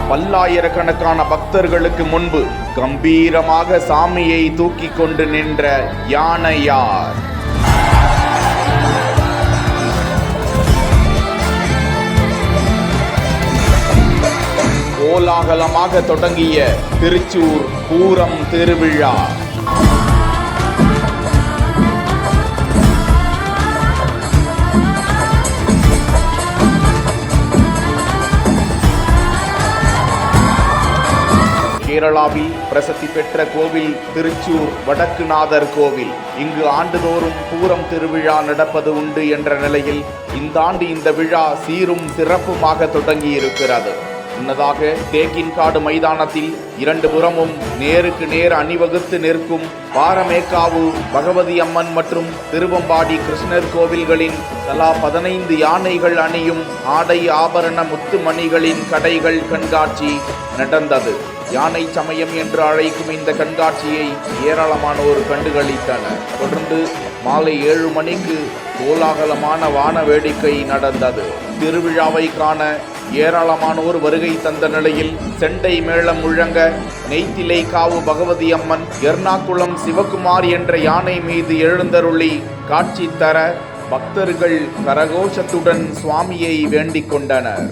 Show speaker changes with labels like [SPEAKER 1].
[SPEAKER 1] பல்லாயிரக்கணக்கான பக்தர்களுக்கு முன்பு கம்பீரமாக சாமியை தூக்கி கொண்டு நின்ற யானை யார்? கோலாகலமாக தொடங்கிய திருச்சூர் பூரம் திருவிழா. கேரளாவில் பிரசித்தி பெற்ற கோவில் திருச்சூர் வடக்குநாதர் கோவில். இங்கு ஆண்டுதோறும் பூரம் திருவிழா நடப்பது உண்டு என்ற நிலையில் இந்த ஆண்டு இந்த விழா சீரும் சிறப்புமாக தொடங்கி இருக்கிறது. முன்னதாக தேக்கின்காடு மைதானத்தில் இரண்டு புறமும் நேருக்கு நேர் அணிவகுத்து நிற்கும் பாரமேக்காவு பகவதி அம்மன் மற்றும் திருவம்பாடி கிருஷ்ணர் கோவில்களின் தலா 15 யானைகள் அணியும் ஆடை ஆபரண முத்துமணிகளின் கடைகள் கண்காட்சி நடந்தது. யானை சமயம் என்று அழைக்கும் இந்த கண்காட்சியை ஏராளமானோர் கண்டுகளித்தனர். தொடர்ந்து மாலை 7 மணிக்கு கோலாகலமான வான வேடிக்கை நடந்தது. திருவிழாவை காண ஏராளமானோர் வருகை தந்த நிலையில் செண்டை மேளம் முழங்க நெய்த்திலை காவு பகவதி அம்மன் எர்ணாகுளம் சிவகுமார் என்ற யானை மீது எழுந்தருளி காட்சி தர பக்தர்கள் கரகோஷத்துடன் சுவாமியை வேண்டிக் கொண்டனர்.